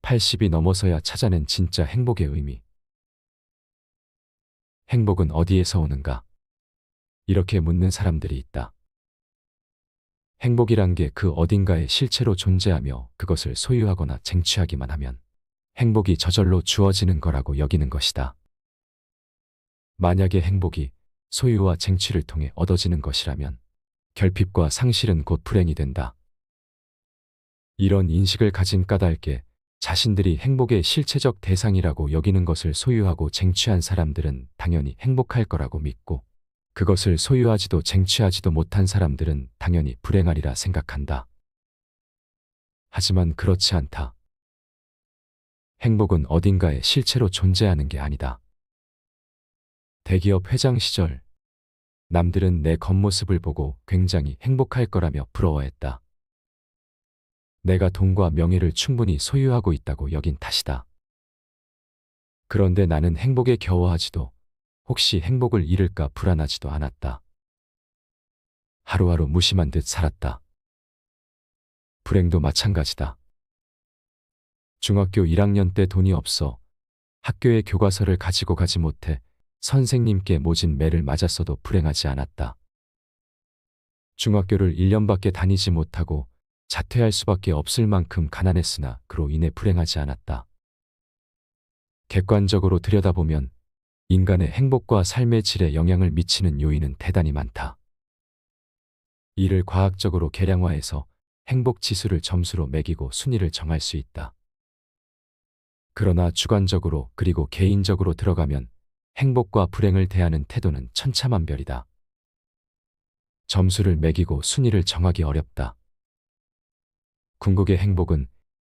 80이 넘어서야 찾아낸 진짜 행복의 의미. 행복은 어디에서 오는가? 이렇게 묻는 사람들이 있다. 행복이란 게 그 어딘가에 실체로 존재하며 그것을 소유하거나 쟁취하기만 하면 행복이 저절로 주어지는 거라고 여기는 것이다. 만약에 행복이 소유와 쟁취를 통해 얻어지는 것이라면 결핍과 상실은 곧 불행이 된다. 이런 인식을 가진 까닭에 자신들이 행복의 실체적 대상이라고 여기는 것을 소유하고 쟁취한 사람들은 당연히 행복할 거라고 믿고, 그것을 소유하지도 쟁취하지도 못한 사람들은 당연히 불행하리라 생각한다. 하지만 그렇지 않다. 행복은 어딘가에 실체로 존재하는 게 아니다. 대기업 회장 시절, 남들은 내 겉모습을 보고 굉장히 행복할 거라며 부러워했다. 내가 돈과 명예를 충분히 소유하고 있다고 여긴 탓이다. 그런데 나는 행복에 겨워하지도, 혹시 행복을 잃을까 불안하지도 않았다. 하루하루 무심한 듯 살았다. 불행도 마찬가지다. 중학교 1학년 때 돈이 없어 학교에 교과서를 가지고 가지 못해 선생님께 모진 매를 맞았어도 불행하지 않았다. 중학교를 1년밖에 다니지 못하고 자퇴할 수밖에 없을 만큼 가난했으나 그로 인해 불행하지 않았다. 객관적으로 들여다보면 인간의 행복과 삶의 질에 영향을 미치는 요인은 대단히 많다. 이를 과학적으로 계량화해서 행복 지수를 점수로 매기고 순위를 정할 수 있다. 그러나 주관적으로 그리고 개인적으로 들어가면 행복과 불행을 대하는 태도는 천차만별이다. 점수를 매기고 순위를 정하기 어렵다. 궁극의 행복은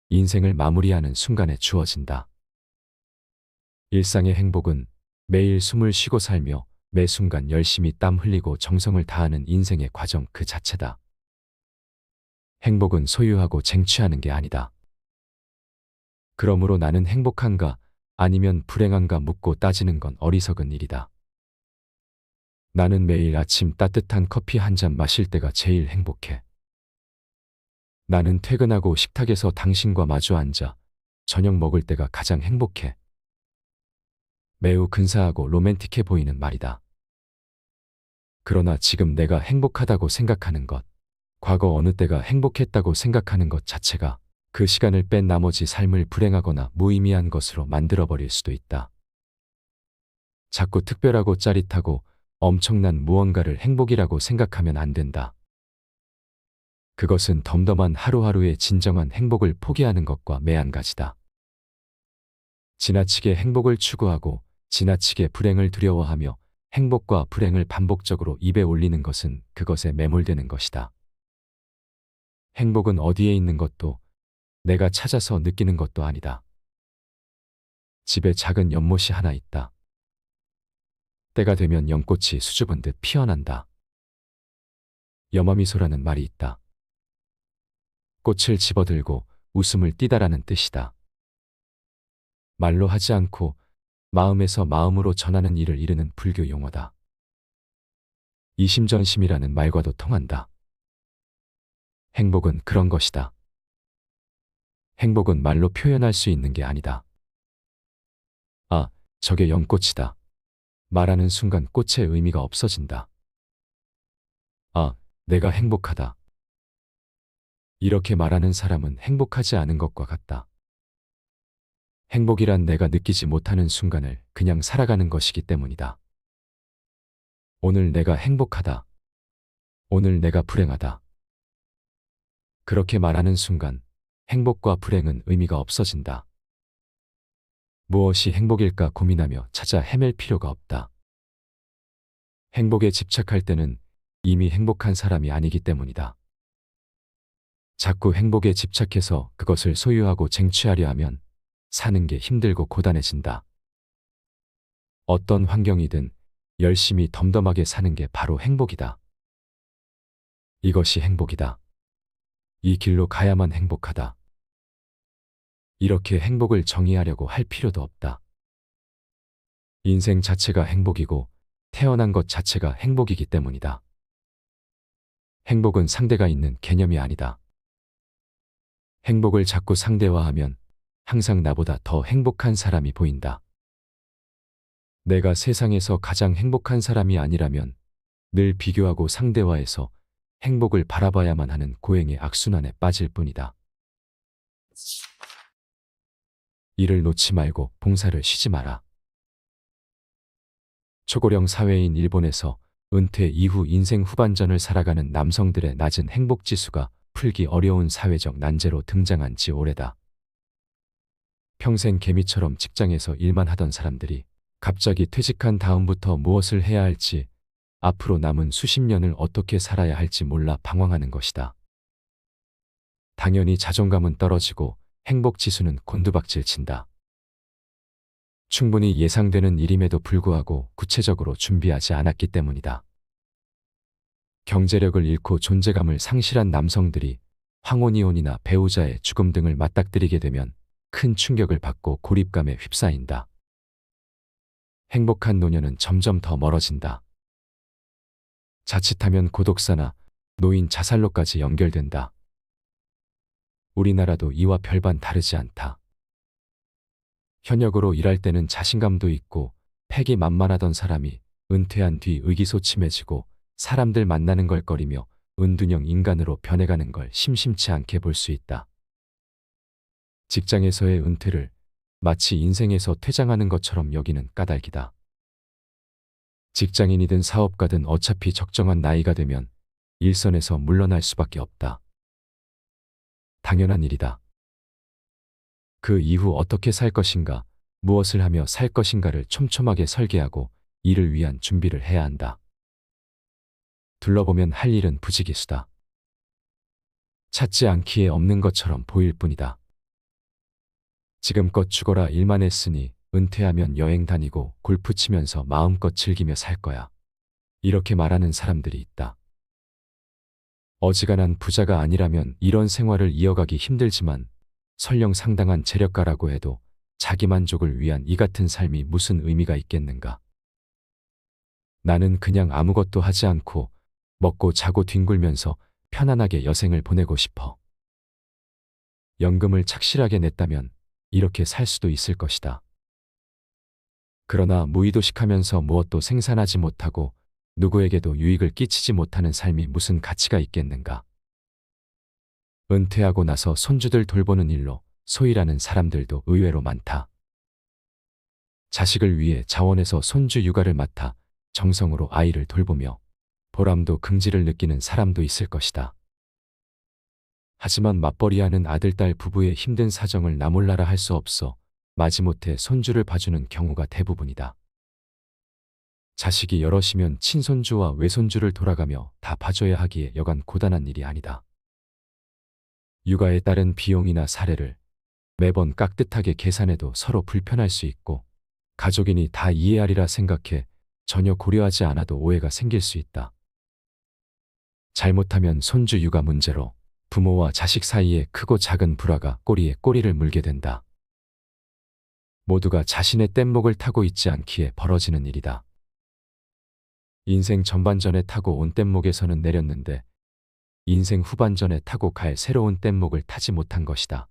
인생을 마무리하는 순간에 주어진다. 일상의 행복은 매일 숨을 쉬고 살며 매 순간 열심히 땀 흘리고 정성을 다하는 인생의 과정 그 자체다. 행복은 소유하고 쟁취하는 게 아니다. 그러므로 나는 행복한가 아니면 불행한가 묻고 따지는 건 어리석은 일이다. 나는 매일 아침 따뜻한 커피 한 잔 마실 때가 제일 행복해. 나는 퇴근하고 식탁에서 당신과 마주 앉아 저녁 먹을 때가 가장 행복해. 매우 근사하고 로맨틱해 보이는 말이다. 그러나 지금 내가 행복하다고 생각하는 것, 과거 어느 때가 행복했다고 생각하는 것 자체가 그 시간을 뺀 나머지 삶을 불행하거나 무의미한 것으로 만들어버릴 수도 있다. 자꾸 특별하고 짜릿하고 엄청난 무언가를 행복이라고 생각하면 안 된다. 그것은 덤덤한 하루하루의 진정한 행복을 포기하는 것과 매한가지다. 지나치게 행복을 추구하고 지나치게 불행을 두려워하며 행복과 불행을 반복적으로 입에 올리는 것은 그것에 매몰되는 것이다. 행복은 어디에 있는 것도 내가 찾아서 느끼는 것도 아니다. 집에 작은 연못이 하나 있다. 때가 되면 연꽃이 수줍은 듯 피어난다. 여마미소라는 말이 있다. 꽃을 집어들고 웃음을 띠다라는 뜻이다. 말로 하지 않고 마음에서 마음으로 전하는 일을 이르는 불교 용어다. 이심전심이라는 말과도 통한다. 행복은 그런 것이다. 행복은 말로 표현할 수 있는 게 아니다. 아, 저게 연꽃이다. 말하는 순간 꽃의 의미가 없어진다. 아, 내가 행복하다. 이렇게 말하는 사람은 행복하지 않은 것과 같다. 행복이란 내가 느끼지 못하는 순간을 그냥 살아가는 것이기 때문이다. 오늘 내가 행복하다. 오늘 내가 불행하다. 그렇게 말하는 순간 행복과 불행은 의미가 없어진다. 무엇이 행복일까 고민하며 찾아 헤맬 필요가 없다. 행복에 집착할 때는 이미 행복한 사람이 아니기 때문이다. 자꾸 행복에 집착해서 그것을 소유하고 쟁취하려 하면 사는 게 힘들고 고단해진다. 어떤 환경이든 열심히 덤덤하게 사는 게 바로 행복이다. 이것이 행복이다. 이 길로 가야만 행복하다. 이렇게 행복을 정의하려고 할 필요도 없다. 인생 자체가 행복이고 태어난 것 자체가 행복이기 때문이다. 행복은 상대가 있는 개념이 아니다. 행복을 자꾸 상대화하면 항상 나보다 더 행복한 사람이 보인다. 내가 세상에서 가장 행복한 사람이 아니라면 늘 비교하고 상대화해서 행복을 바라봐야만 하는 고행의 악순환에 빠질 뿐이다. 일을 놓지 말고 봉사를 쉬지 마라. 초고령 사회인 일본에서 은퇴 이후 인생 후반전을 살아가는 남성들의 낮은 행복 지수가 풀기 어려운 사회적 난제로 등장한 지 오래다. 평생 개미처럼 직장에서 일만 하던 사람들이 갑자기 퇴직한 다음부터 무엇을 해야 할지, 앞으로 남은 수십 년을 어떻게 살아야 할지 몰라 방황하는 것이다. 당연히 자존감은 떨어지고 행복 지수는 곤두박질 친다. 충분히 예상되는 일임에도 불구하고 구체적으로 준비하지 않았기 때문이다. 경제력을 잃고 존재감을 상실한 남성들이 황혼이혼이나 배우자의 죽음 등을 맞닥뜨리게 되면 큰 충격을 받고 고립감에 휩싸인다. 행복한 노년은 점점 더 멀어진다. 자칫하면 고독사나 노인 자살로까지 연결된다. 우리나라도 이와 별반 다르지 않다. 현역으로 일할 때는 자신감도 있고 패기만만하던 사람이 은퇴한 뒤 의기소침해지고 사람들 만나는 걸 꺼리며 은둔형 인간으로 변해가는 걸 심심치 않게 볼 수 있다. 직장에서의 은퇴를 마치 인생에서 퇴장하는 것처럼 여기는 까닭이다. 직장인이든 사업가든 어차피 적정한 나이가 되면 일선에서 물러날 수밖에 없다. 당연한 일이다. 그 이후 어떻게 살 것인가, 무엇을 하며 살 것인가를 촘촘하게 설계하고 이를 위한 준비를 해야 한다. 둘러보면 할 일은 부지기수다. 찾지 않기에 없는 것처럼 보일 뿐이다. 지금껏 죽어라 일만 했으니 은퇴하면 여행 다니고 골프 치면서 마음껏 즐기며 살 거야. 이렇게 말하는 사람들이 있다. 어지간한 부자가 아니라면 이런 생활을 이어가기 힘들지만 설령 상당한 재력가라고 해도 자기 만족을 위한 이 같은 삶이 무슨 의미가 있겠는가. 나는 그냥 아무것도 하지 않고 먹고 자고 뒹굴면서 편안하게 여생을 보내고 싶어. 연금을 착실하게 냈다면 이렇게 살 수도 있을 것이다. 그러나 무의도식하면서 무엇도 생산하지 못하고 누구에게도 유익을 끼치지 못하는 삶이 무슨 가치가 있겠는가. 은퇴하고 나서 손주들 돌보는 일로 소일하는 사람들도 의외로 많다. 자식을 위해 자원해서 손주 육아를 맡아 정성으로 아이를 돌보며 보람도 긍지를 느끼는 사람도 있을 것이다. 하지만 맞벌이하는 아들딸 부부의 힘든 사정을 나 몰라라 할 수 없어 마지못해 손주를 봐주는 경우가 대부분이다. 자식이 여럿이면 친손주와 외손주를 돌아가며 다 봐줘야 하기에 여간 고단한 일이 아니다. 육아에 따른 비용이나 사례를 매번 깍듯하게 계산해도 서로 불편할 수 있고 가족이니 다 이해하리라 생각해 전혀 고려하지 않아도 오해가 생길 수 있다. 잘못하면 손주 육아 문제로 부모와 자식 사이에 크고 작은 불화가 꼬리에 꼬리를 물게 된다. 모두가 자신의 뗏목을 타고 있지 않기에 벌어지는 일이다. 인생 전반전에 타고 온 뗏목에서는 내렸는데 인생 후반전에 타고 갈 새로운 뗏목을 타지 못한 것이다.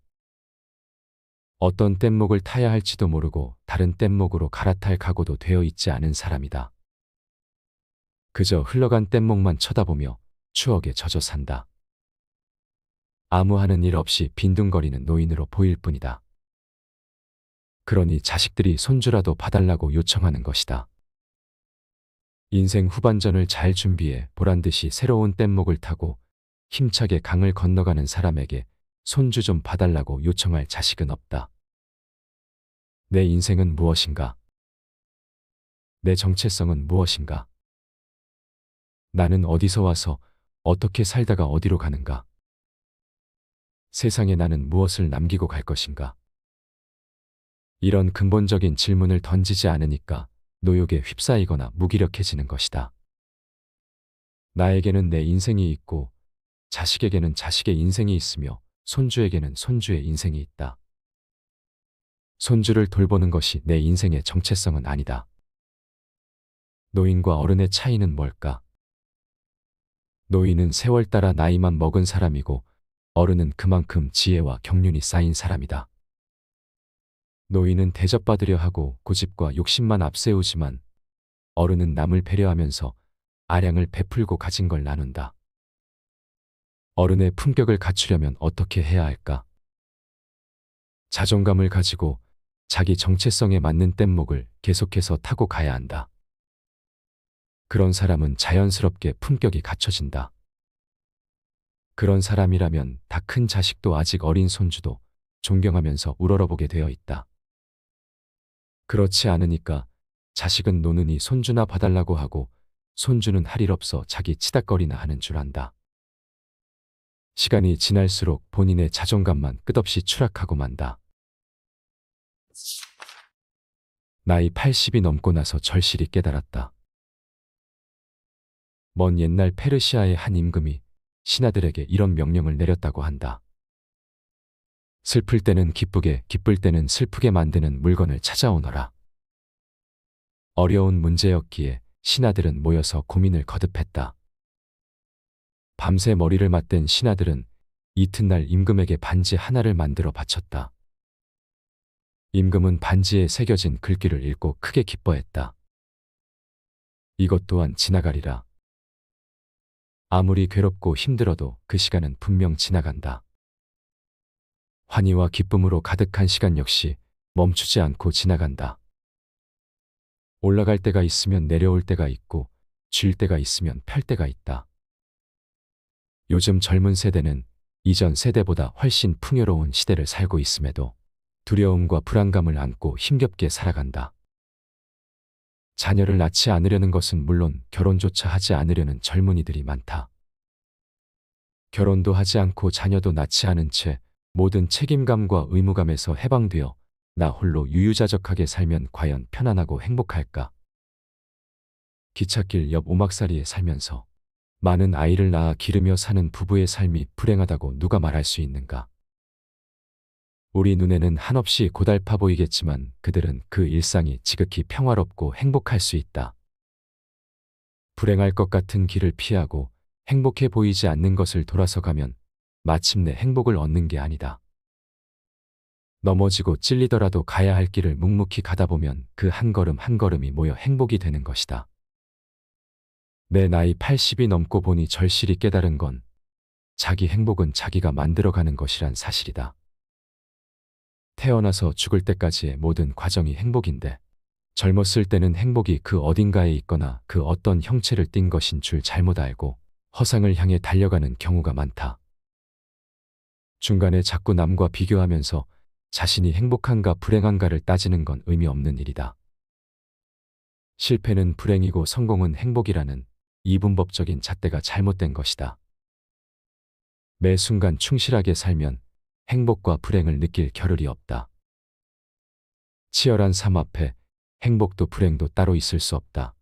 어떤 뗏목을 타야 할지도 모르고 다른 뗏목으로 갈아탈 각오도 되어 있지 않은 사람이다. 그저 흘러간 뗏목만 쳐다보며 추억에 젖어 산다. 아무 하는 일 없이 빈둥거리는 노인으로 보일 뿐이다. 그러니 자식들이 손주라도 봐달라고 요청하는 것이다. 인생 후반전을 잘 준비해 보란듯이 새로운 뗏목을 타고 힘차게 강을 건너가는 사람에게 손주 좀 봐달라고 요청할 자식은 없다. 내 인생은 무엇인가? 내 정체성은 무엇인가? 나는 어디서 와서 어떻게 살다가 어디로 가는가? 세상에 나는 무엇을 남기고 갈 것인가? 이런 근본적인 질문을 던지지 않으니까 노욕에 휩싸이거나 무기력해지는 것이다. 나에게는 내 인생이 있고 자식에게는 자식의 인생이 있으며 손주에게는 손주의 인생이 있다. 손주를 돌보는 것이 내 인생의 정체성은 아니다. 노인과 어른의 차이는 뭘까? 노인은 세월 따라 나이만 먹은 사람이고 어른은 그만큼 지혜와 경륜이 쌓인 사람이다. 노인은 대접받으려 하고 고집과 욕심만 앞세우지만 어른은 남을 배려하면서 아량을 베풀고 가진 걸 나눈다. 어른의 품격을 갖추려면 어떻게 해야 할까? 자존감을 가지고 자기 정체성에 맞는 뗏목을 계속해서 타고 가야 한다. 그런 사람은 자연스럽게 품격이 갖춰진다. 그런 사람이라면 다 큰 자식도 아직 어린 손주도 존경하면서 우러러보게 되어 있다. 그렇지 않으니까 자식은 노느니 손주나 봐달라고 하고 손주는 할 일 없어 자기 치닥거리나 하는 줄 안다. 시간이 지날수록 본인의 자존감만 끝없이 추락하고 만다. 나이 80이 넘고 나서 절실히 깨달았다. 먼 옛날 페르시아의 한 임금이 신하들에게 이런 명령을 내렸다고 한다. 슬플 때는 기쁘게, 기쁠 때는 슬프게 만드는 물건을 찾아오너라. 어려운 문제였기에 신하들은 모여서 고민을 거듭했다. 밤새 머리를 맞댄 신하들은 이튿날 임금에게 반지 하나를 만들어 바쳤다. 임금은 반지에 새겨진 글귀를 읽고 크게 기뻐했다. 이것 또한 지나가리라. 아무리 괴롭고 힘들어도 그 시간은 분명 지나간다. 환희와 기쁨으로 가득한 시간 역시 멈추지 않고 지나간다. 올라갈 때가 있으면 내려올 때가 있고 쉴 때가 있으면 펼 때가 있다. 요즘 젊은 세대는 이전 세대보다 훨씬 풍요로운 시대를 살고 있음에도 두려움과 불안감을 안고 힘겹게 살아간다. 자녀를 낳지 않으려는 것은 물론 결혼조차 하지 않으려는 젊은이들이 많다. 결혼도 하지 않고 자녀도 낳지 않은 채 모든 책임감과 의무감에서 해방되어 나 홀로 유유자적하게 살면 과연 편안하고 행복할까? 기찻길 옆 오막살이에 살면서 많은 아이를 낳아 기르며 사는 부부의 삶이 불행하다고 누가 말할 수 있는가? 우리 눈에는 한없이 고달파 보이겠지만 그들은 그 일상이 지극히 평화롭고 행복할 수 있다. 불행할 것 같은 길을 피하고 행복해 보이지 않는 것을 돌아서 가면 마침내 행복을 얻는 게 아니다. 넘어지고 찔리더라도 가야 할 길을 묵묵히 가다 보면 그 한 걸음 한 걸음이 모여 행복이 되는 것이다. 내 나이 80이 넘고 보니 절실히 깨달은 건 자기 행복은 자기가 만들어가는 것이란 사실이다. 태어나서 죽을 때까지의 모든 과정이 행복인데 젊었을 때는 행복이 그 어딘가에 있거나 그 어떤 형체를 띈 것인 줄 잘못 알고 허상을 향해 달려가는 경우가 많다. 중간에 자꾸 남과 비교하면서 자신이 행복한가 불행한가를 따지는 건 의미 없는 일이다. 실패는 불행이고 성공은 행복이라는 이분법적인 잣대가 잘못된 것이다. 매 순간 충실하게 살면 행복과 불행을 느낄 겨를이 없다. 치열한 삶 앞에 행복도 불행도 따로 있을 수 없다.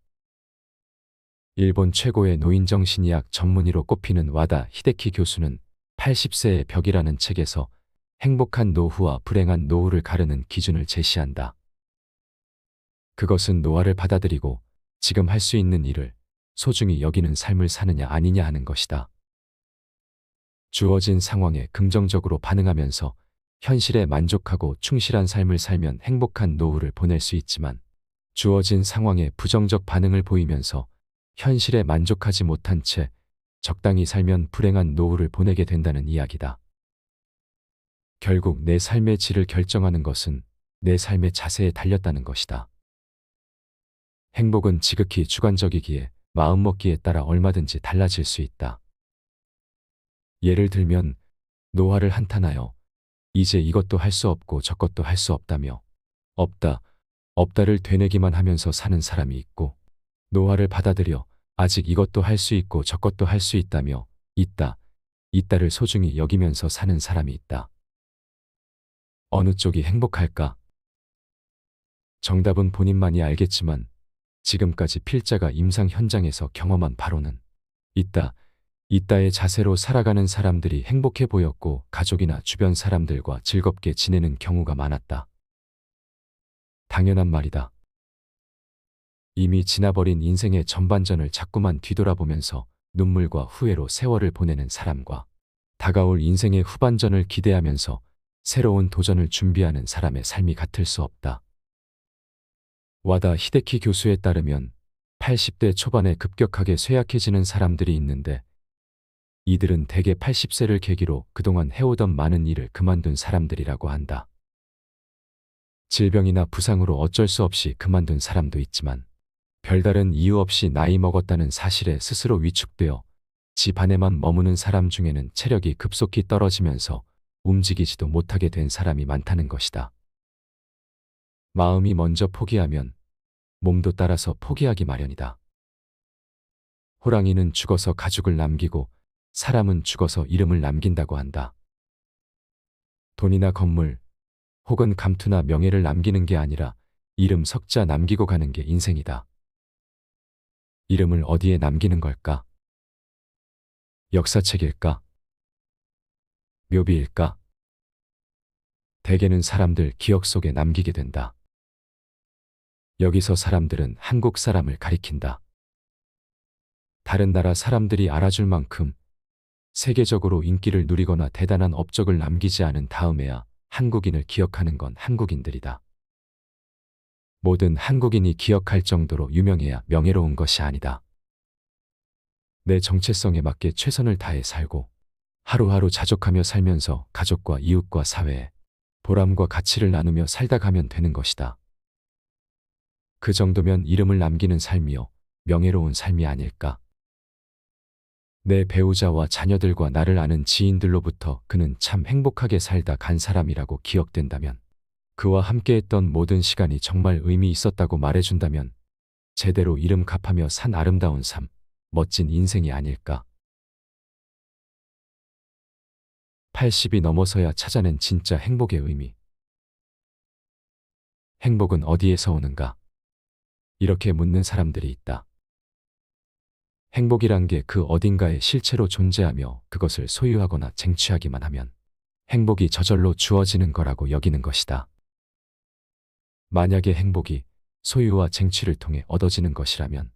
일본 최고의 노인정신의학 전문의로 꼽히는 와다 히데키 교수는 80세의 벽이라는 책에서 행복한 노후와 불행한 노후를 가르는 기준을 제시한다. 그것은 노화를 받아들이고 지금 할 수 있는 일을 소중히 여기는 삶을 사느냐 아니냐 하는 것이다. 주어진 상황에 긍정적으로 반응하면서 현실에 만족하고 충실한 삶을 살면 행복한 노후를 보낼 수 있지만 주어진 상황에 부정적 반응을 보이면서 현실에 만족하지 못한 채 적당히 살면 불행한 노후를 보내게 된다는 이야기다. 결국 내 삶의 질을 결정하는 것은 내 삶의 자세에 달렸다는 것이다. 행복은 지극히 주관적이기에 마음먹기에 따라 얼마든지 달라질 수 있다. 예를 들면 노화를 한탄하여 이제 이것도 할 수 없고 저것도 할 수 없다며 없다를 되뇌기만 하면서 사는 사람이 있고 노화를 받아들여 아직 이것도 할 수 있고 저것도 할 수 있다며 있다를 소중히 여기면서 사는 사람이 있다. 어느 쪽이 행복할까? 정답은 본인만이 알겠지만 지금까지 필자가 임상 현장에서 경험한 바로는 있다의 자세로 살아가는 사람들이 행복해 보였고 가족이나 주변 사람들과 즐겁게 지내는 경우가 많았다. 당연한 말이다. 이미 지나버린 인생의 전반전을 자꾸만 뒤돌아보면서 눈물과 후회로 세월을 보내는 사람과 다가올 인생의 후반전을 기대하면서 새로운 도전을 준비하는 사람의 삶이 같을 수 없다. 와다 히데키 교수에 따르면 80대 초반에 급격하게 쇠약해지는 사람들이 있는데 이들은 대개 80세를 계기로 그동안 해오던 많은 일을 그만둔 사람들이라고 한다. 질병이나 부상으로 어쩔 수 없이 그만둔 사람도 있지만 별다른 이유 없이 나이 먹었다는 사실에 스스로 위축되어 집 안에만 머무는 사람 중에는 체력이 급속히 떨어지면서 움직이지도 못하게 된 사람이 많다는 것이다. 마음이 먼저 포기하면 몸도 따라서 포기하기 마련이다. 호랑이는 죽어서 가죽을 남기고 사람은 죽어서 이름을 남긴다고 한다. 돈이나 건물 혹은 감투나 명예를 남기는 게 아니라 이름 석자 남기고 가는 게 인생이다. 이름을 어디에 남기는 걸까? 역사책일까? 묘비일까? 대개는 사람들 기억 속에 남기게 된다. 여기서 사람들은 한국 사람을 가리킨다. 다른 나라 사람들이 알아줄 만큼 세계적으로 인기를 누리거나 대단한 업적을 남기지 않은 다음에야 한국인을 기억하는 건 한국인들이다. 모든 한국인이 기억할 정도로 유명해야 명예로운 것이 아니다. 내 정체성에 맞게 최선을 다해 살고 하루하루 자족하며 살면서 가족과 이웃과 사회에 보람과 가치를 나누며 살다 가면 되는 것이다. 그 정도면 이름을 남기는 삶이요, 명예로운 삶이 아닐까? 내 배우자와 자녀들과 나를 아는 지인들로부터 그는 참 행복하게 살다 간 사람이라고 기억된다면, 그와 함께했던 모든 시간이 정말 의미 있었다고 말해준다면 제대로 이름 값하며 산 아름다운 삶, 멋진 인생이 아닐까? 80이 넘어서야 찾아낸 진짜 행복의 의미. 행복은 어디에서 오는가? 이렇게 묻는 사람들이 있다. 행복이란 게 그 어딘가에 실체로 존재하며 그것을 소유하거나 쟁취하기만 하면 행복이 저절로 주어지는 거라고 여기는 것이다. 만약에 행복이 소유와 쟁취를 통해 얻어지는 것이라면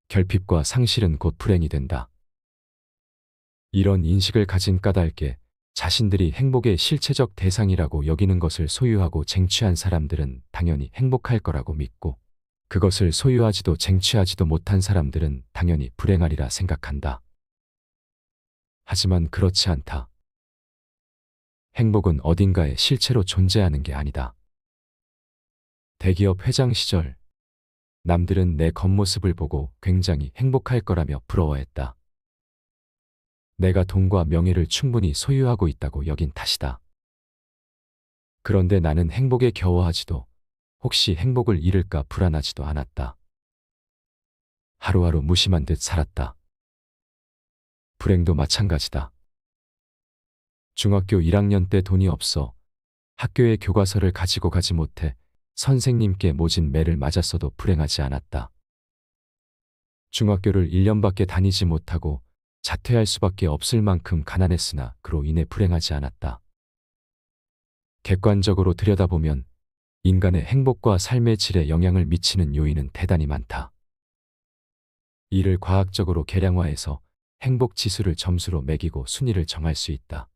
결핍과 상실은 곧 불행이 된다. 이런 인식을 가진 까닭에 자신들이 행복의 실체적 대상이라고 여기는 것을 소유하고 쟁취한 사람들은 당연히 행복할 거라고 믿고, 그것을 소유하지도 쟁취하지도 못한 사람들은 당연히 불행하리라 생각한다. 하지만 그렇지 않다. 행복은 어딘가에 실체로 존재하는 게 아니다. 대기업 회장 시절, 남들은 내 겉모습을 보고 굉장히 행복할 거라며 부러워했다. 내가 돈과 명예를 충분히 소유하고 있다고 여긴 탓이다. 그런데 나는 행복에 겨워하지도, 혹시 행복을 잃을까 불안하지도 않았다. 하루하루 무심한 듯 살았다. 불행도 마찬가지다. 중학교 1학년 때 돈이 없어 학교에 교과서를 가지고 가지 못해 선생님께 모진 매를 맞았어도 불행하지 않았다. 중학교를 1년밖에 다니지 못하고 자퇴할 수밖에 없을 만큼 가난했으나 그로 인해 불행하지 않았다. 객관적으로 들여다보면 인간의 행복과 삶의 질에 영향을 미치는 요인은 대단히 많다. 이를 과학적으로 계량화해서 행복 지수를 점수로 매기고 순위를 정할 수 있다.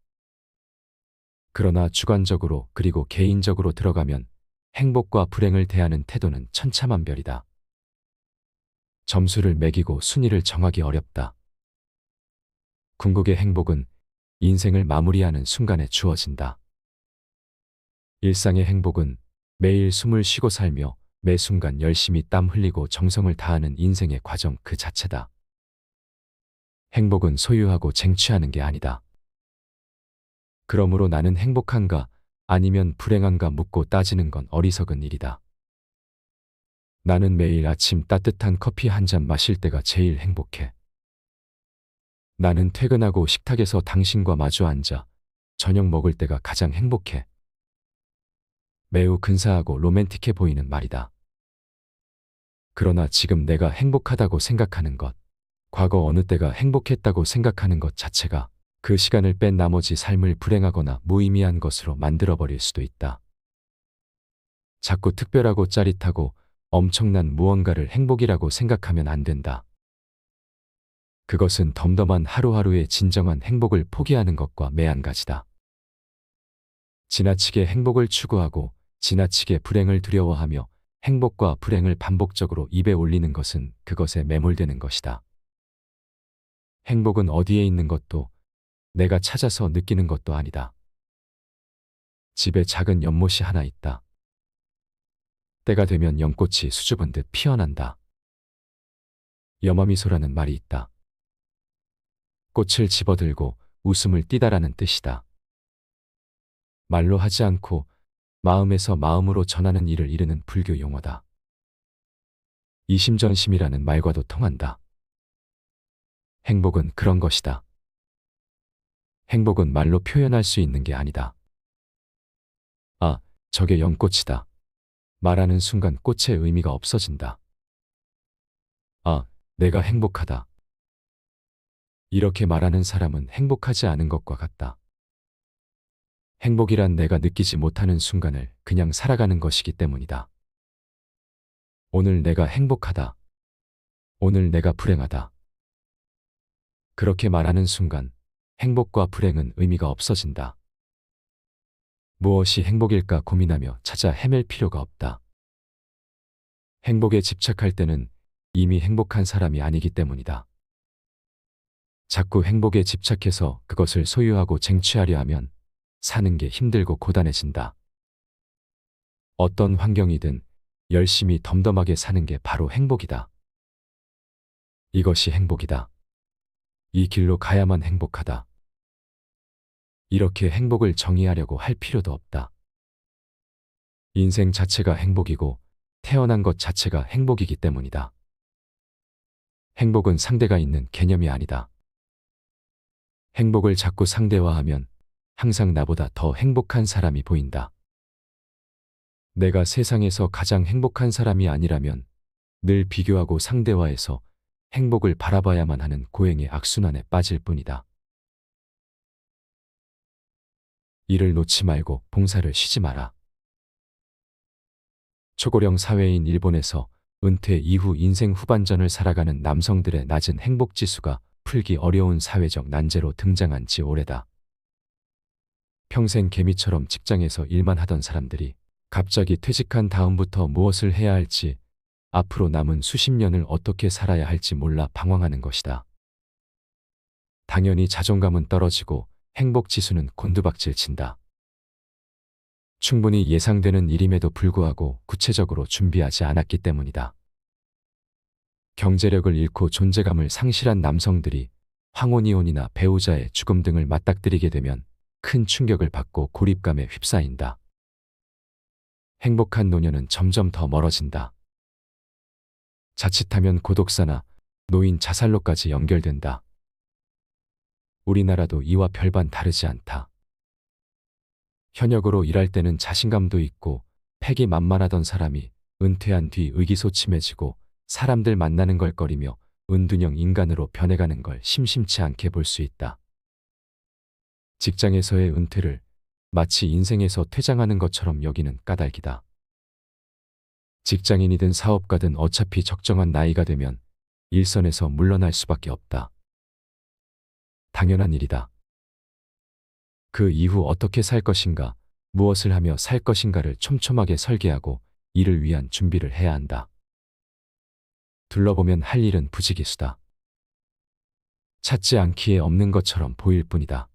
그러나 주관적으로 그리고 개인적으로 들어가면 행복과 불행을 대하는 태도는 천차만별이다. 점수를 매기고 순위를 정하기 어렵다. 궁극의 행복은 인생을 마무리하는 순간에 주어진다. 일상의 행복은 매일 숨을 쉬고 살며 매 순간 열심히 땀 흘리고 정성을 다하는 인생의 과정 그 자체다. 행복은 소유하고 쟁취하는 게 아니다. 그러므로 나는 행복한가 아니면 불행한가 묻고 따지는 건 어리석은 일이다. 나는 매일 아침 따뜻한 커피 한 잔 마실 때가 제일 행복해. 나는 퇴근하고 식탁에서 당신과 마주 앉아 저녁 먹을 때가 가장 행복해. 매우 근사하고 로맨틱해 보이는 말이다. 그러나 지금 내가 행복하다고 생각하는 것, 과거 어느 때가 행복했다고 생각하는 것 자체가 그 시간을 뺀 나머지 삶을 불행하거나 무의미한 것으로 만들어버릴 수도 있다. 자꾸 특별하고 짜릿하고 엄청난 무언가를 행복이라고 생각하면 안 된다. 그것은 덤덤한 하루하루의 진정한 행복을 포기하는 것과 매한가지다. 지나치게 행복을 추구하고 지나치게 불행을 두려워하며 행복과 불행을 반복적으로 입에 올리는 것은 그것에 매몰되는 것이다. 행복은 어디에 있는 것도 내가 찾아서 느끼는 것도 아니다. 집에 작은 연못이 하나 있다. 때가 되면 연꽃이 수줍은 듯 피어난다. 여마미소라는 말이 있다. 꽃을 집어들고 웃음을 띠다라는 뜻이다. 말로 하지 않고 마음에서 마음으로 전하는 일을 이르는 불교 용어다. 이심전심이라는 말과도 통한다. 행복은 그런 것이다. 행복은 말로 표현할 수 있는 게 아니다. 아, 저게 연꽃이다. 말하는 순간 꽃의 의미가 없어진다. 아, 내가 행복하다. 이렇게 말하는 사람은 행복하지 않은 것과 같다. 행복이란 내가 느끼지 못하는 순간을 그냥 살아가는 것이기 때문이다. 오늘 내가 행복하다. 오늘 내가 불행하다. 그렇게 말하는 순간 행복과 불행은 의미가 없어진다. 무엇이 행복일까 고민하며 찾아 헤맬 필요가 없다. 행복에 집착할 때는 이미 행복한 사람이 아니기 때문이다. 자꾸 행복에 집착해서 그것을 소유하고 쟁취하려 하면 사는 게 힘들고 고단해진다. 어떤 환경이든 열심히 덤덤하게 사는 게 바로 행복이다. 이것이 행복이다. 이 길로 가야만 행복하다. 이렇게 행복을 정의하려고 할 필요도 없다. 인생 자체가 행복이고 태어난 것 자체가 행복이기 때문이다. 행복은 상대가 있는 개념이 아니다. 행복을 자꾸 상대화하면 항상 나보다 더 행복한 사람이 보인다. 내가 세상에서 가장 행복한 사람이 아니라면 늘 비교하고 상대화해서 행복을 바라봐야만 하는 고행의 악순환에 빠질 뿐이다. 일을 놓지 말고 봉사를 쉬지 마라. 초고령 사회인 일본에서 은퇴 이후 인생 후반전을 살아가는 남성들의 낮은 행복지수가 풀기 어려운 사회적 난제로 등장한 지 오래다. 평생 개미처럼 직장에서 일만 하던 사람들이 갑자기 퇴직한 다음부터 무엇을 해야 할지, 앞으로 남은 수십 년을 어떻게 살아야 할지 몰라 방황하는 것이다. 당연히 자존감은 떨어지고 행복지수는 곤두박질 친다. 충분히 예상되는 일임에도 불구하고 구체적으로 준비하지 않았기 때문이다. 경제력을 잃고 존재감을 상실한 남성들이 황혼이혼이나 배우자의 죽음 등을 맞닥뜨리게 되면 큰 충격을 받고 고립감에 휩싸인다. 행복한 노년은 점점 더 멀어진다. 자칫하면 고독사나 노인 자살로까지 연결된다. 우리나라도 이와 별반 다르지 않다. 현역으로 일할 때는 자신감도 있고 패기만만하던 사람이 은퇴한 뒤 의기소침해지고 사람들 만나는 걸 꺼리며 은둔형 인간으로 변해가는 걸 심심치 않게 볼 수 있다. 직장에서의 은퇴를 마치 인생에서 퇴장하는 것처럼 여기는 까닭이다. 직장인이든 사업가든 어차피 적정한 나이가 되면 일선에서 물러날 수밖에 없다. 당연한 일이다. 그 이후 어떻게 살 것인가, 무엇을 하며 살 것인가를 촘촘하게 설계하고 이를 위한 준비를 해야 한다. 둘러보면 할 일은 부지기수다. 찾지 않기에 없는 것처럼 보일 뿐이다.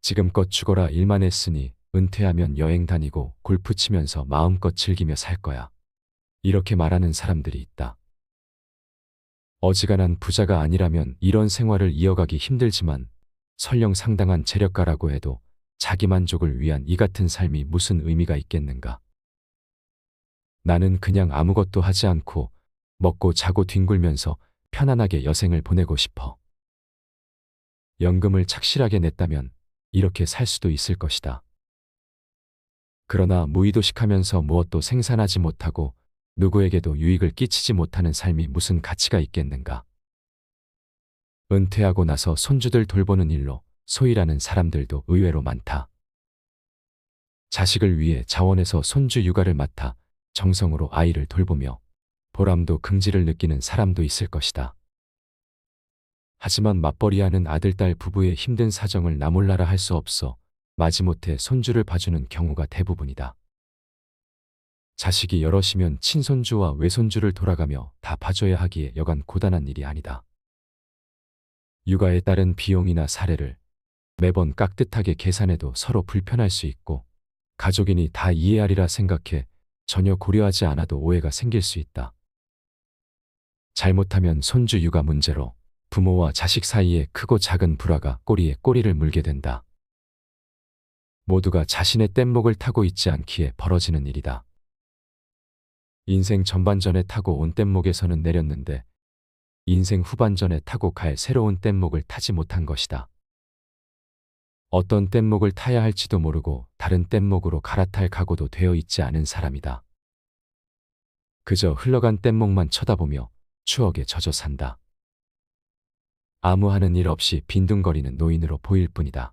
지금껏 죽어라 일만 했으니 은퇴하면 여행 다니고 골프 치면서 마음껏 즐기며 살 거야. 이렇게 말하는 사람들이 있다. 어지간한 부자가 아니라면 이런 생활을 이어가기 힘들지만 설령 상당한 재력가라고 해도 자기 만족을 위한 이 같은 삶이 무슨 의미가 있겠는가. 나는 그냥 아무것도 하지 않고 먹고 자고 뒹굴면서 편안하게 여생을 보내고 싶어. 연금을 착실하게 냈다면 이렇게 살 수도 있을 것이다. 그러나 무의도식하면서 무엇도 생산하지 못하고 누구에게도 유익을 끼치지 못하는 삶이 무슨 가치가 있겠는가. 은퇴하고 나서 손주들 돌보는 일로 소일하는 사람들도 의외로 많다. 자식을 위해 자원해서 손주 육아를 맡아 정성으로 아이를 돌보며 보람도 긍지를 느끼는 사람도 있을 것이다. 하지만 맞벌이하는 아들, 딸 부부의 힘든 사정을 나 몰라라 할 수 없어 마지못해 손주를 봐주는 경우가 대부분이다. 자식이 여럿이면 친손주와 외손주를 돌아가며 다 봐줘야 하기에 여간 고단한 일이 아니다. 육아에 따른 비용이나 사례를 매번 깍듯하게 계산해도 서로 불편할 수 있고 가족이니 다 이해하리라 생각해 전혀 고려하지 않아도 오해가 생길 수 있다. 잘못하면 손주 육아 문제로 부모와 자식 사이에 크고 작은 불화가 꼬리에 꼬리를 물게 된다. 모두가 자신의 뗏목을 타고 있지 않기에 벌어지는 일이다. 인생 전반전에 타고 온 뗏목에서는 내렸는데 인생 후반전에 타고 갈 새로운 뗏목을 타지 못한 것이다. 어떤 뗏목을 타야 할지도 모르고 다른 뗏목으로 갈아탈 각오도 되어 있지 않은 사람이다. 그저 흘러간 뗏목만 쳐다보며 추억에 젖어 산다. 아무 하는 일 없이 빈둥거리는 노인으로 보일 뿐이다.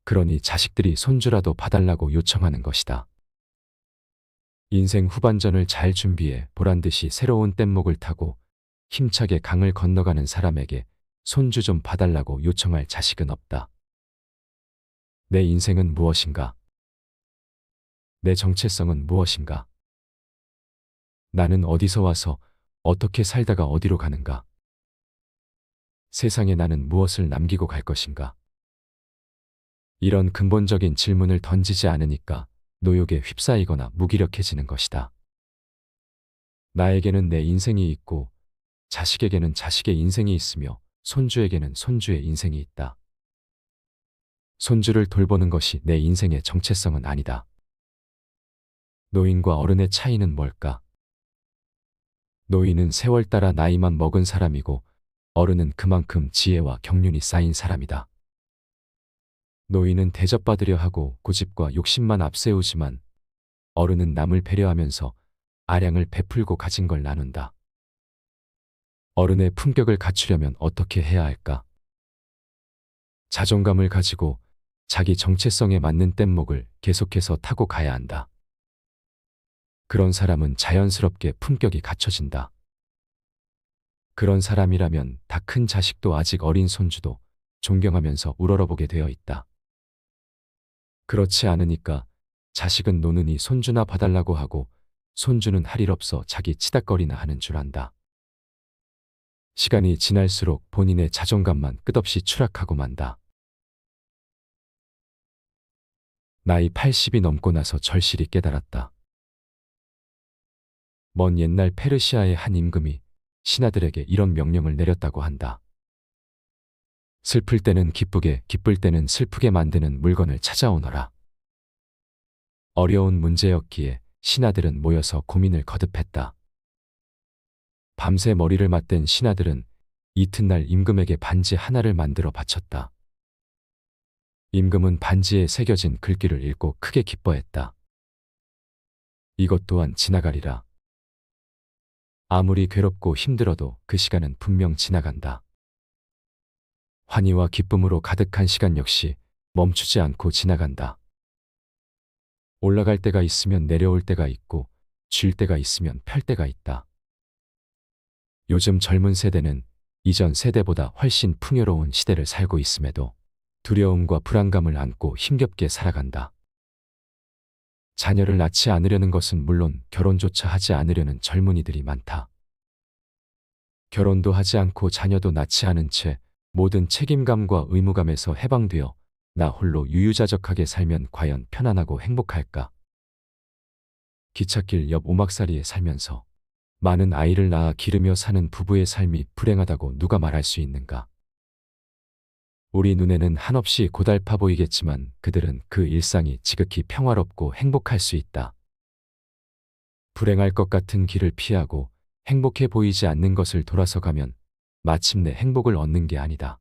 그러니 자식들이 손주라도 봐달라고 요청하는 것이다. 인생 후반전을 잘 준비해 보란듯이 새로운 뗏목을 타고 힘차게 강을 건너가는 사람에게 손주 좀 봐달라고 요청할 자식은 없다. 내 인생은 무엇인가? 내 정체성은 무엇인가? 나는 어디서 와서 어떻게 살다가 어디로 가는가? 세상에 나는 무엇을 남기고 갈 것인가? 이런 근본적인 질문을 던지지 않으니까 노욕에 휩싸이거나 무기력해지는 것이다. 나에게는 내 인생이 있고 자식에게는 자식의 인생이 있으며 손주에게는 손주의 인생이 있다. 손주를 돌보는 것이 내 인생의 정체성은 아니다. 노인과 어른의 차이는 뭘까? 노인은 세월 따라 나이만 먹은 사람이고 어른은 그만큼 지혜와 경륜이 쌓인 사람이다. 노인은 대접받으려 하고 고집과 욕심만 앞세우지만 어른은 남을 배려하면서 아량을 베풀고 가진 걸 나눈다. 어른의 품격을 갖추려면 어떻게 해야 할까? 자존감을 가지고 자기 정체성에 맞는 뗏목을 계속해서 타고 가야 한다. 그런 사람은 자연스럽게 품격이 갖춰진다. 그런 사람이라면 다 큰 자식도 아직 어린 손주도 존경하면서 우러러보게 되어 있다. 그렇지 않으니까 자식은 노느니 손주나 봐달라고 하고 손주는 할 일 없어 자기 치닥거리나 하는 줄 안다. 시간이 지날수록 본인의 자존감만 끝없이 추락하고 만다. 나이 80이 넘고 나서 절실히 깨달았다. 먼 옛날 페르시아의 한 임금이 신하들에게 이런 명령을 내렸다고 한다. 슬플 때는 기쁘게, 기쁠 때는 슬프게 만드는 물건을 찾아오너라. 어려운 문제였기에 신하들은 모여서 고민을 거듭했다. 밤새 머리를 맞댄 신하들은 이튿날 임금에게 반지 하나를 만들어 바쳤다. 임금은 반지에 새겨진 글귀를 읽고 크게 기뻐했다. 이것 또한 지나가리라. 아무리 괴롭고 힘들어도 그 시간은 분명 지나간다. 환희와 기쁨으로 가득한 시간 역시 멈추지 않고 지나간다. 올라갈 때가 있으면 내려올 때가 있고 쉴 때가 있으면 펼 때가 있다. 요즘 젊은 세대는 이전 세대보다 훨씬 풍요로운 시대를 살고 있음에도 두려움과 불안감을 안고 힘겹게 살아간다. 자녀를 낳지 않으려는 것은 물론 결혼조차 하지 않으려는 젊은이들이 많다. 결혼도 하지 않고 자녀도 낳지 않은 채 모든 책임감과 의무감에서 해방되어 나 홀로 유유자적하게 살면 과연 편안하고 행복할까? 기찻길 옆 오막살이에 살면서 많은 아이를 낳아 기르며 사는 부부의 삶이 불행하다고 누가 말할 수 있는가? 우리 눈에는 한없이 고달파 보이겠지만 그들은 그 일상이 지극히 평화롭고 행복할 수 있다. 불행할 것 같은 길을 피하고 행복해 보이지 않는 것을 돌아서 가면 마침내 행복을 얻는 게 아니다.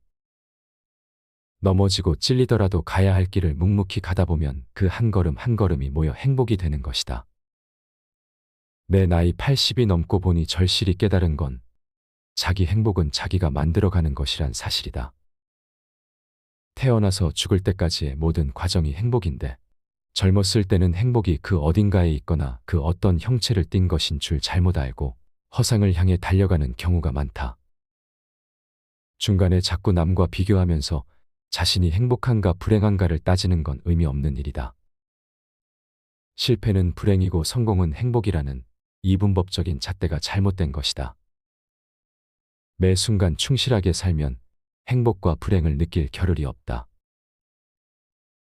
넘어지고 찔리더라도 가야 할 길을 묵묵히 가다 보면 그 한 걸음 한 걸음이 모여 행복이 되는 것이다. 내 나이 80이 넘고 보니 절실히 깨달은 건 자기 행복은 자기가 만들어가는 것이란 사실이다. 태어나서 죽을 때까지의 모든 과정이 행복인데 젊었을 때는 행복이 그 어딘가에 있거나 그 어떤 형체를 띈 것인 줄 잘못 알고 허상을 향해 달려가는 경우가 많다. 중간에 자꾸 남과 비교하면서 자신이 행복한가 불행한가를 따지는 건 의미 없는 일이다. 실패는 불행이고 성공은 행복이라는 이분법적인 잣대가 잘못된 것이다. 매 순간 충실하게 살면 행복과 불행을 느낄 겨를이 없다.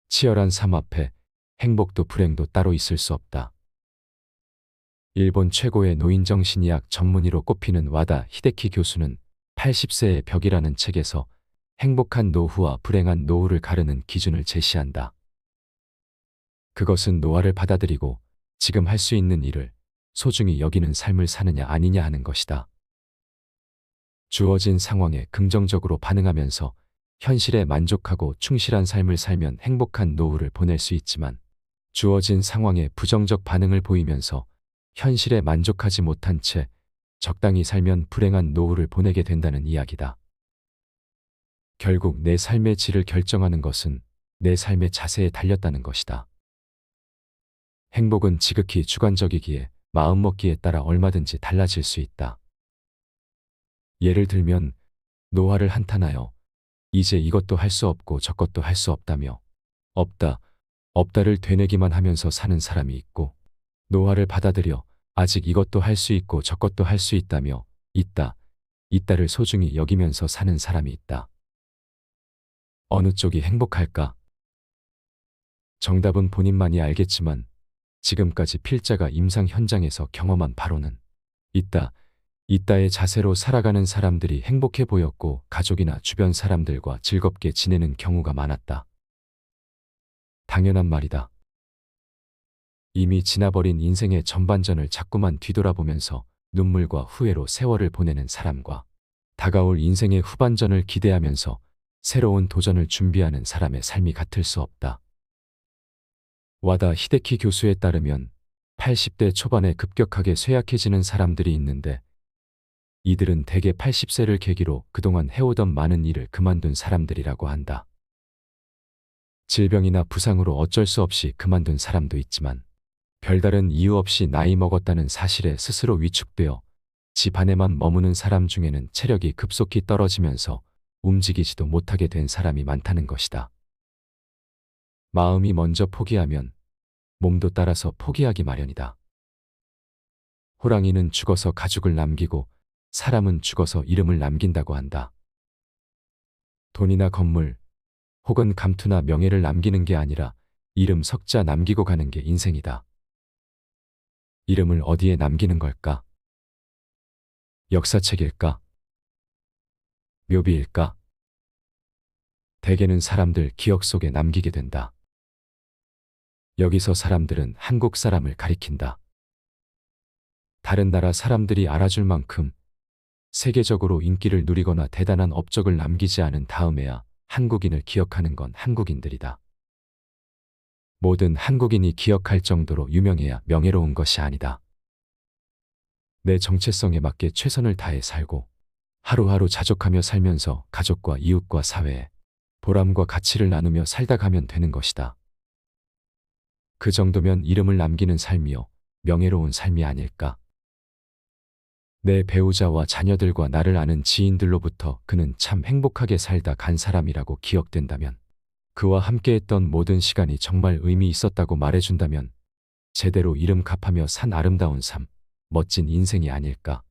치열한 삶 앞에 행복도 불행도 따로 있을 수 없다. 일본 최고의 노인정신의학 전문의로 꼽히는 와다 히데키 교수는 80세의 벽이라는 책에서 행복한 노후와 불행한 노후를 가르는 기준을 제시한다. 그것은 노화를 받아들이고 지금 할 수 있는 일을 소중히 여기는 삶을 사느냐 아니냐 하는 것이다. 주어진 상황에 긍정적으로 반응하면서 현실에 만족하고 충실한 삶을 살면 행복한 노후를 보낼 수 있지만 주어진 상황에 부정적 반응을 보이면서 현실에 만족하지 못한 채 적당히 살면 불행한 노후를 보내게 된다는 이야기다. 결국 내 삶의 질을 결정하는 것은 내 삶의 자세에 달렸다는 것이다. 행복은 지극히 주관적이기에 마음먹기에 따라 얼마든지 달라질 수 있다. 예를 들면 노화를 한탄하여 이제 이것도 할 수 없고 저것도 할 수 없다며 없다를 되뇌기만 하면서 사는 사람이 있고 노화를 받아들여 아직 이것도 할 수 있고 저것도 할 수 있다며 있다를 소중히 여기면서 사는 사람이 있다. 어느 쪽이 행복할까? 정답은 본인만이 알겠지만 지금까지 필자가 임상 현장에서 경험한 바로는 있다의 자세로 살아가는 사람들이 행복해 보였고 가족이나 주변 사람들과 즐겁게 지내는 경우가 많았다. 당연한 말이다. 이미 지나버린 인생의 전반전을 자꾸만 뒤돌아보면서 눈물과 후회로 세월을 보내는 사람과 다가올 인생의 후반전을 기대하면서 새로운 도전을 준비하는 사람의 삶이 같을 수 없다. 와다 히데키 교수에 따르면 80대 초반에 급격하게 쇠약해지는 사람들이 있는데 이들은 대개 80세를 계기로 그동안 해오던 많은 일을 그만둔 사람들이라고 한다. 질병이나 부상으로 어쩔 수 없이 그만둔 사람도 있지만 별다른 이유 없이 나이 먹었다는 사실에 스스로 위축되어 집 안에만 머무는 사람 중에는 체력이 급속히 떨어지면서 움직이지도 못하게 된 사람이 많다는 것이다. 마음이 먼저 포기하면 몸도 따라서 포기하기 마련이다. 호랑이는 죽어서 가죽을 남기고 사람은 죽어서 이름을 남긴다고 한다. 돈이나 건물 혹은 감투나 명예를 남기는 게 아니라 이름 석자 남기고 가는 게 인생이다. 이름을 어디에 남기는 걸까? 역사책일까? 묘비일까? 대개는 사람들 기억 속에 남기게 된다. 여기서 사람들은 한국 사람을 가리킨다. 다른 나라 사람들이 알아줄 만큼 세계적으로 인기를 누리거나 대단한 업적을 남기지 않은 다음에야 한국인을 기억하는 건 한국인들이다. 모든 한국인이 기억할 정도로 유명해야 명예로운 것이 아니다. 내 정체성에 맞게 최선을 다해 살고 하루하루 자족하며 살면서 가족과 이웃과 사회에 보람과 가치를 나누며 살다 가면 되는 것이다. 그 정도면 이름을 남기는 삶이요, 명예로운 삶이 아닐까? 내 배우자와 자녀들과 나를 아는 지인들로부터 그는 참 행복하게 살다 간 사람이라고 기억된다면, 그와 함께했던 모든 시간이 정말 의미 있었다고 말해준다면 제대로 이름값하며 산 아름다운 삶, 멋진 인생이 아닐까?